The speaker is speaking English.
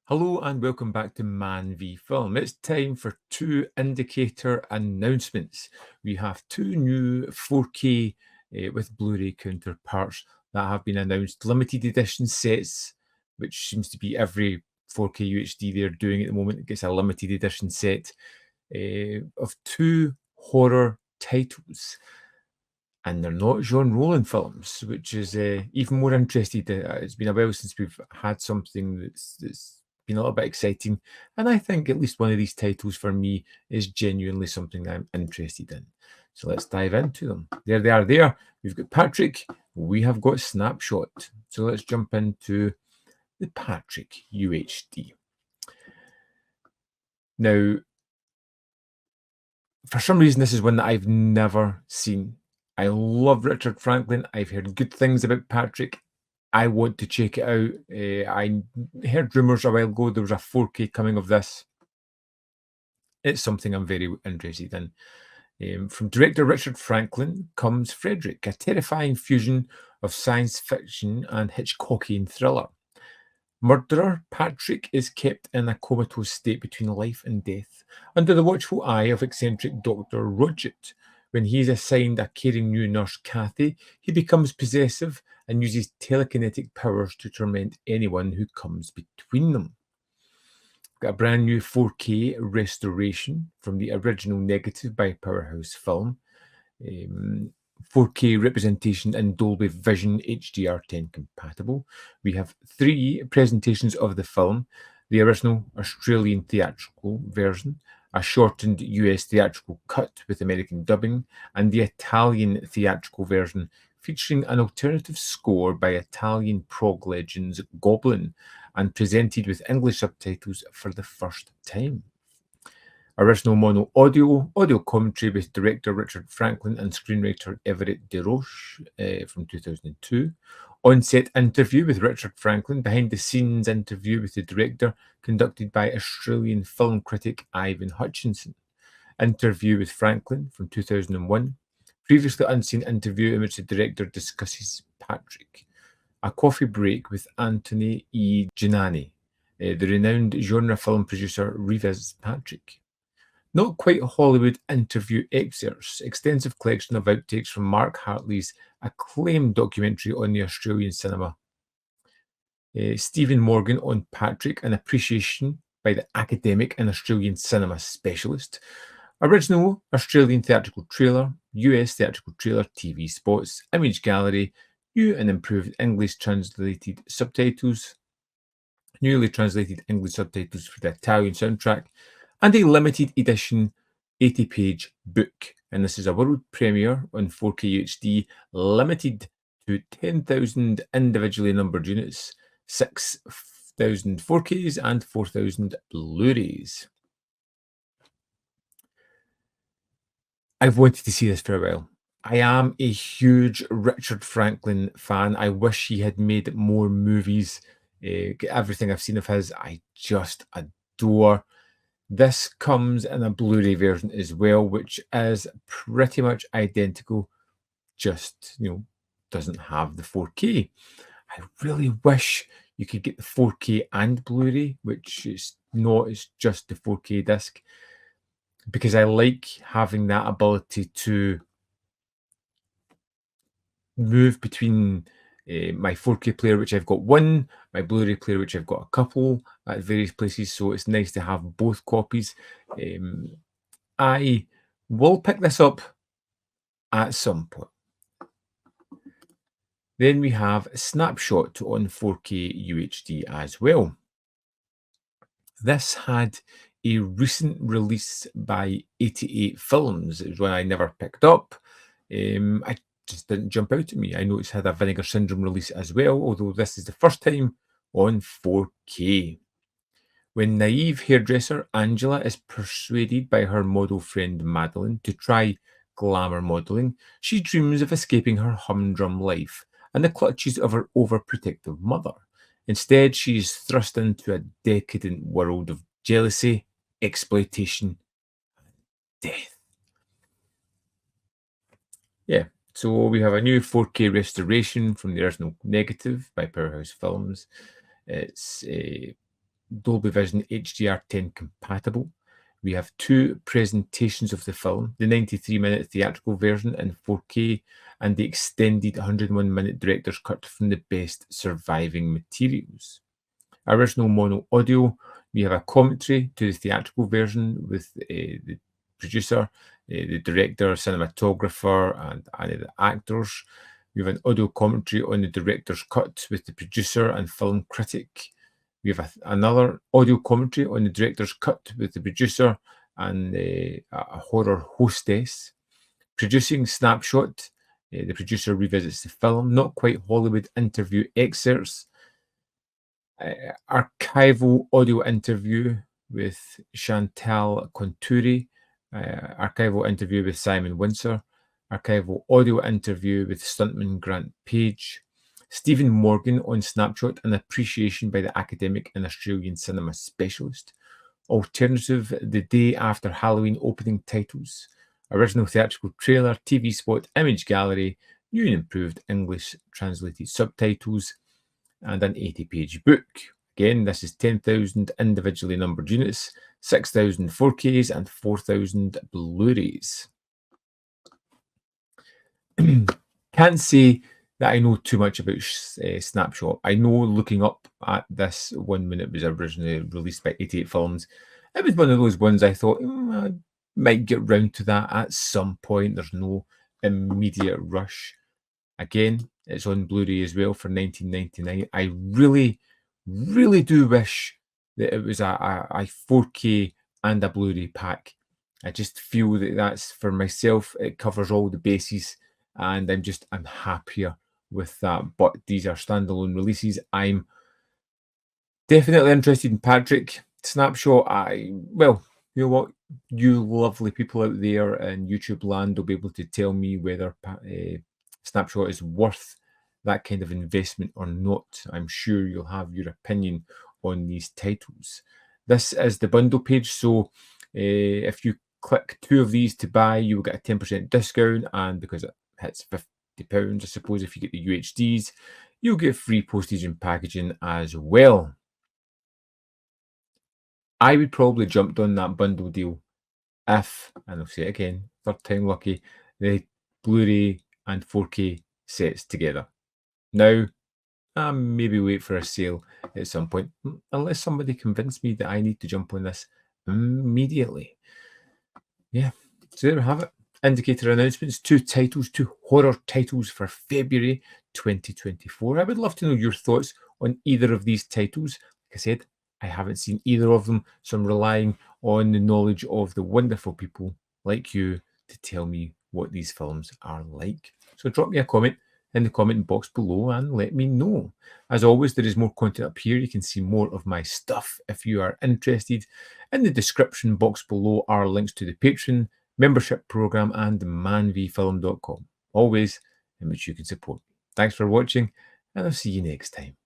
Hello and welcome back to ManVFilm. It's time for two indicator announcements. We have two new 4K with Blu-ray counterparts that have been announced. Limited edition sets, which seems to be every 4K UHD they're doing at the moment. It gets a limited edition set of two horror titles. And they're not John Rowland films, which is even more interesting. It's been a while since we've had something that's been a little bit exciting. And I think at least one of these titles for me is genuinely something that I'm interested in. So let's dive into them. There they are there. We've got Patrick. We have got Snapshot. So let's jump into the Patrick UHD. Now, for some reason, this is one that I've never seen. I love Richard Franklin. I've heard good things about Patrick. I want to check it out. I heard rumours a while ago there was a 4K coming of this. It's something I'm very interested in. From director Richard Franklin comes Frederick, a terrifying fusion of science fiction and Hitchcockian thriller. Murderer Patrick is kept in a comatose state between life and death, under the watchful eye of eccentric Dr. Rodgett. When he is assigned a caring new nurse, Kathy, he becomes possessive and uses telekinetic powers to torment anyone who comes between them. Got a brand new 4K restoration from the original negative by Powerhouse Film. 4K representation in Dolby Vision HDR10 compatible. We have three presentations of the film: the original Australian theatrical version, a shortened US theatrical cut with American dubbing, and the Italian theatrical version featuring an alternative score by Italian prog legends Goblin and presented with English subtitles for the first time. Original mono audio commentary with director Richard Franklin and screenwriter Everett DeRoche from 2002. On-set interview with Richard Franklin, behind-the-scenes interview with the director conducted by Australian film critic Ivan Hutchinson. Interview with Franklin from 2001. Previously unseen interview in which the director discusses Patrick. A coffee break with Anthony E. Giannani. The renowned genre film producer revisits Patrick. Not Quite Hollywood interview excerpts, extensive collection of outtakes from Mark Hartley's acclaimed documentary on the Australian cinema. Stephen Morgan on Patrick, an appreciation by the academic and Australian cinema specialist. Original Australian theatrical trailer, US theatrical trailer, TV spots, image gallery, new and improved English translated subtitles, newly translated English subtitles for the Italian soundtrack, and a limited edition 80-page book. And this is a world premiere on 4K UHD, limited to 10,000 individually numbered units, 6,000 4Ks and 4,000 Blu-rays. I've wanted to see this for a while. I am a huge Richard Franklin fan. I wish he had made more movies. Everything I've seen of his, I just adore. This comes in a Blu-ray version as well, which is pretty much identical, just, doesn't have the 4K. I really wish you could get the 4K and Blu-ray, which is not, it's just the 4K disc, because I like having that ability to move between my 4K player, which I've got one, my Blu-ray player, which I've got a couple at various places. So it's nice to have both copies. I will pick this up at some point. Then we have Snapshot on 4K UHD as well. This had a recent release by 88 Films. It was one I never picked up. I just didn't jump out at me. I know it's had a Vinegar Syndrome release as well, although this is the first time on 4K. When naive hairdresser Angela is persuaded by her model friend Madeline to try glamour modeling, she dreams of escaping her humdrum life and the clutches of her overprotective mother. Instead, she is thrust into a decadent world of jealousy, exploitation, and death. Yeah, so we have a new 4K restoration from the original negative by Powerhouse Films. It's Dolby Vision HDR10 compatible. We have 2 presentations of the film, the 93-minute theatrical version in 4K and the extended 101-minute director's cut from the best surviving materials. Original mono audio, we have a commentary to the theatrical version with the producer, the director, cinematographer, and any of the actors. We have an audio commentary on the director's cut with the producer and film critic. We have another audio commentary on the director's cut with the producer and a horror hostess. Producing snapshot, the producer revisits the film. Not Quite Hollywood interview excerpts. Archival audio interview with Chantal Conturi. Archival interview with Simon Windsor. Archival audio interview with stuntman Grant Page. Stephen Morgan on Snapshot, an appreciation by the academic and Australian cinema specialist. Alternative, the day after Halloween opening titles. Original theatrical trailer, TV spot, image gallery, new and improved English translated subtitles, and an 80-page book. Again, this is 10,000 individually numbered units, 6,000 4Ks and 4,000 Blu-rays. Can't say that I know too much about Snapshot. I know, looking up at this one when it was originally released by 88 Films, it was one of those ones I thought, I might get round to that at some point. There's no immediate rush. Again, it's on Blu-ray as well for $19.99. I really, really do wish that it was a 4K and a Blu-ray pack. I just feel that that's, for myself, it covers all the bases, and I'm happier with that. But these are standalone releases. I'm definitely interested in Patrick. Snapshot, well, you know what? You lovely people out there in YouTube land will be able to tell me whether Snapshot is worth that kind of investment or not. I'm sure you'll have your opinion on these titles. This is the bundle page, so if you click 2 of these to buy, you will get a 10% discount, and because it hits £50, I suppose, if you get the UHDs, you'll get free postage and packaging as well. I would probably jumped on that bundle deal if, and I'll say it again, third time lucky, the Blu-ray and 4K sets together. Now, maybe wait for a sale at some point, unless somebody convinced me that I need to jump on this immediately. Yeah, so there we have it. Indicator announcements, 2 titles, 2 horror titles for February 2024. I would love to know your thoughts on either of these titles. Like I said, I haven't seen either of them, so I'm relying on the knowledge of the wonderful people like you to tell me what these films are like. So drop me a comment in the comment box below and let me know. As always, there is more content up here. You can see more of my stuff if you are interested. In the description box below are links to the Patreon membership program and ManVFilm.com, always in which you can support me. Thanks for watching, and I'll see you next time.